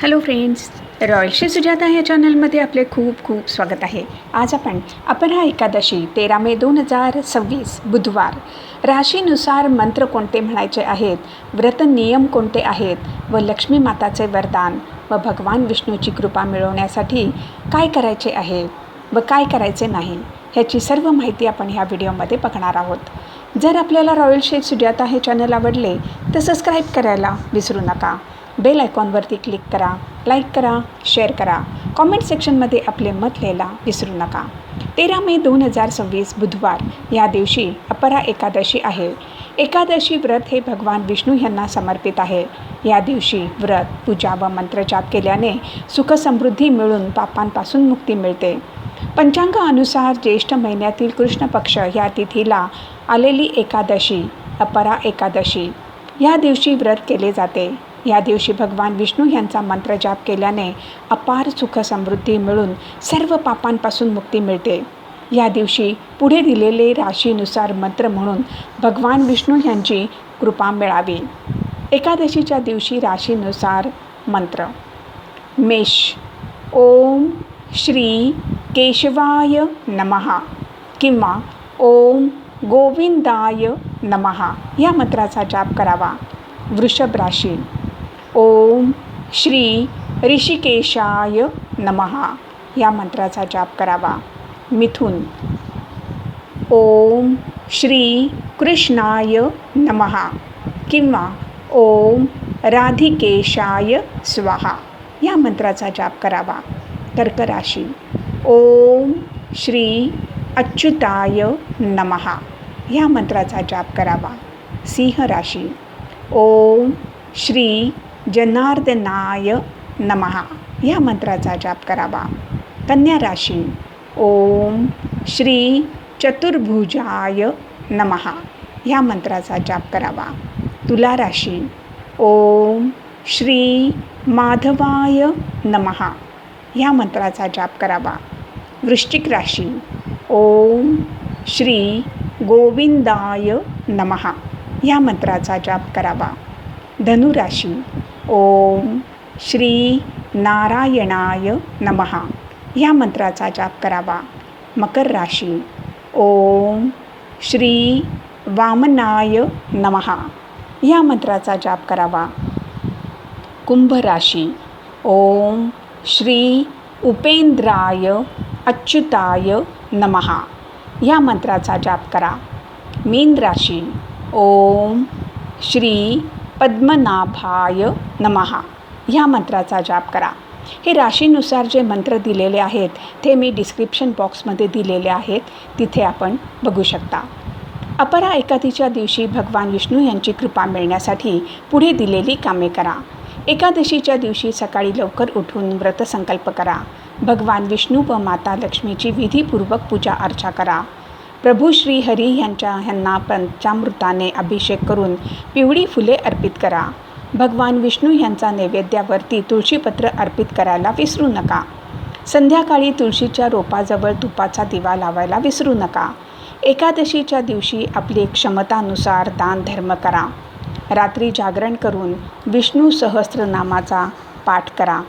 Hello friends, royal Shri Sujata या चॅनलमध्ये आपले खूप खूप स्वागत आहे. आज आपण अपरा एकादशी 13 मे 2026 बुधवार राशीनुसार मंत्र कोणते म्हणायचे आहेत, व्रत नियम कोणते आहेत व लक्ष्मी माताचे वरदान व भगवान विष्णूची कृपा मिळवण्यासाठी काय करायचे आहे व काय करायचे नाही ह्याची सर्व माहिती आपण ह्या व्हिडिओमध्ये बघणार आहोत. जर आपल्याला रॉयल श्री सुजाता हे चॅनल आवडले तर सबस्क्राईब करायला विसरू नका. बेल आयकॉनवरती क्लिक करा, लाईक करा, शेअर करा, कॉमेंट सेक्शनमध्ये आपले मत लिहायला विसरू नका. 13 मे 2026 बुधवार या दिवशी अपरा एकादशी आहे. एकादशी व्रत हे भगवान विष्णू यांना समर्पित आहे. या दिवशी व्रत, पूजा व मंत्रजाप केल्याने सुखसमृद्धी मिळून पापांपासून मुक्ती मिळते. पंचांगानुसार ज्येष्ठ महिन्यातील कृष्ण पक्ष या तिथीला आलेली एकादशी अपरा एकादशी या दिवशी व्रत केले जाते. या दिवशी भगवान विष्णू यांचा मंत्रजाप केल्याने अपार सुखसमृद्धी मिळून सर्व पापांपासून मुक्ती मिळते. या दिवशी पुढे दिलेले राशीनुसार मंत्र म्हणून भगवान विष्णू यांची कृपा मिळावी. एकादशीच्या दिवशी राशीनुसार मंत्र: मेष, ओम श्री केशवाय नमः किंवा ओम गोविंदाय नमः या मंत्राचा जाप करावा. वृषभ राशी, ओम श्री ऋषिकेशाय नमः या मंत्राचा जाप करावा. मिथुन, ओम श्री कृष्णाय नमः किंवा ओम राधिकेशाय स्वाहा या मंत्राचा जाप करावा. कर्क राशी, ओम श्री अच्युताय नमः या मंत्राचा जाप करावा. सिंह राशी, ओम श्री जनार्दनाय नमः या मंत्राचा जाप करावा. कन्या राशी, ओम श्री चतुर्भुजाय नमः या मंत्राचा जाप करावा. तुला राशी, ओम श्री माधवाय नमः या मंत्राचा जाप करावा. वृश्चिक राशी, ओम श्री गोविंदाय नमः या मंत्राचा जाप करावा. धनुराशी, ओम श्री नारायणाय नमः या मंत्राचा जाप करावा. मकर राशी, ओम श्री वामनाय नमः या मंत्राचा जाप करावा. कुंभ राशी, ओम श्री उपेंद्राय अच्युताय नमः या मंत्राचा जाप करा. मीन राशी, ओम श्री पद्मनाभाय नमः ह्या मंत्राचा जाप करा. हे राशीनुसार जे मंत्र दिलेले आहेत ते मी डिस्क्रिप्शन बॉक्समध्ये दिलेले आहेत, तिथे आपण बघू शकता. अपरा एकादशीच्या दिवशी भगवान विष्णू यांची कृपा मिळण्यासाठी पुढे दिलेली कामे करा. एकादशीच्या दिवशी सकाळी लवकर उठून व्रतसंकल्प करा. भगवान विष्णू व माता लक्ष्मीची विधीपूर्वक पूजा अर्चा करा. प्रभू श्री हरी यांना पंचामृताने अभिषेक करून पिवळी फुले अर्पित करा. भगवान विष्णू यांचा नैवेद्यावरती तुळशीपत्र अर्पित करायला विसरू नका. संध्याकाळी तुळशीच्या रोपाजवळ तुपाचा दिवा लावायला विसरू नका. एकादशीच्या दिवशी आपली क्षमतानुसार दान धर्म करा. रात्री जागरण करून विष्णू सहस्त्रनामाचा पाठ करा.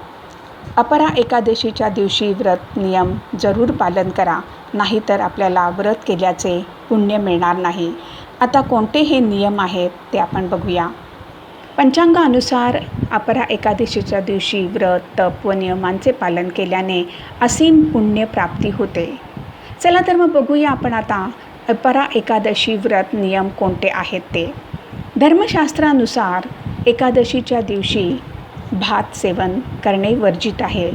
अपरा एकादशीच्या दिवशी व्रत नियम जरूर पालन करा, नाहीतर आपल्याला व्रत केल्याचे पुण्य मिळणार नाही. आता कोणते हे नियम आहेत ते आपण बघूया. पंचांगानुसार अपरा एकादशीच्या दिवशी व्रत, तप व नियमांचे पालन केल्याने असीम पुण्य प्राप्ती होते. चला तर मग बघूया आपण आता अपरा एकादशी व्रत नियम कोणते आहेत ते. धर्मशास्त्रानुसार एकादशीच्या दिवशी भात सेवन करणे वर्जित आहे.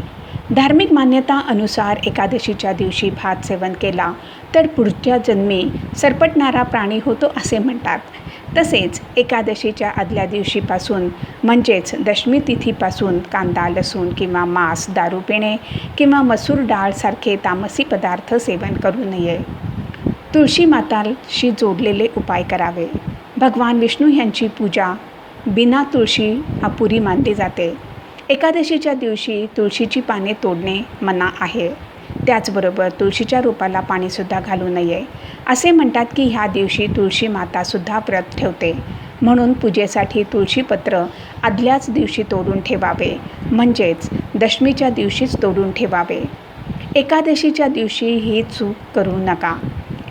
धार्मिक मान्यता अनुसार एकादशीच्या दिवशी भात सेवन केला तर पुढच्या जन्मी सरपटणारा प्राणी होतो असे म्हणतात. तसेच एकादशीच्या आदल्या दिवशीपासून म्हणजेच दशमी तिथीपासून कांदा, लसूण किंवा मांस, दारू पिणे किंवा मसूर डाळ सारखे तामसी पदार्थ सेवन करू नये. तुळशी माताशी जोडलेले उपाय करावे. भगवान विष्णू यांची पूजा बिना तुळशी अपुरी मानली जाते. एकादशीच्या दिवशी तुळशीची पाने तोडणे मना आहे. त्याचबरोबर तुळशीच्या रोपाला पाणीसुद्धा घालू नये. असे म्हणतात की ह्या दिवशी तुळशी मातासुद्धा व्रत ठेवते. म्हणून पूजेसाठी तुळशीपत्र आदल्याच दिवशी तोडून ठेवावे, म्हणजेच दशमीच्या दिवशीच तोडून ठेवावे. एकादशीच्या दिवशी ही चूक करू नका.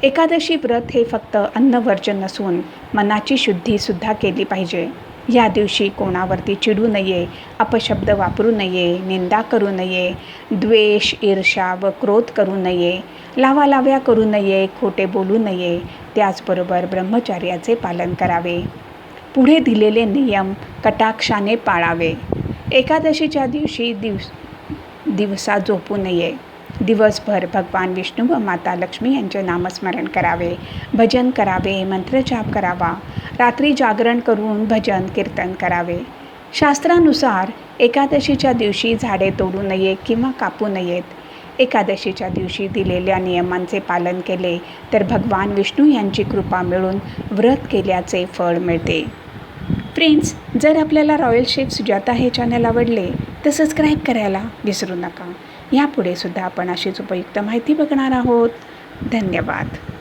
एकादशी व्रत हे फक्त अन्नवर्जन नसून मनाची शुद्धीसुद्धा केली पाहिजे. या दिवशी कोणावरती चिडू नये, अपशब्द वापरू नये, निंदा करू नये, द्वेष, ईर्ष्या व क्रोध करू नये, लावालाव्या करू नये, खोटे बोलू नये. त्याचबरोबर ब्रह्मचर्याचे पालन करावे. पुढे दिलेले नियम कटाक्षाने पाळावे. एकादशीच्या दिवशी दिवसा झोपू नये. दिवसभर भगवान विष्णू व माता लक्ष्मी यांचे नामस्मरण करावे, भजन करावे, मंत्रजाप करावा. रात्री जागरण करून भजन कीर्तन करावे. शास्त्रानुसार एकादशीच्या दिवशी झाडे तोडू नये किंवा कापू नयेत. एकादशीच्या दिवशी दिलेल्या नियमांचे पालन केले तर भगवान विष्णू यांची कृपा मिळून व्रत केल्याचे फळ मिळते. फ्रेंड्स, जर आपल्याला रॉयल शेफ सुजाता हे चॅनल आवडले तर सबस्क्राईब करायला विसरू नका. यापुढे सुद्धा आपण अशीच उपयुक्त माहिती बघणार आहोत. धन्यवाद.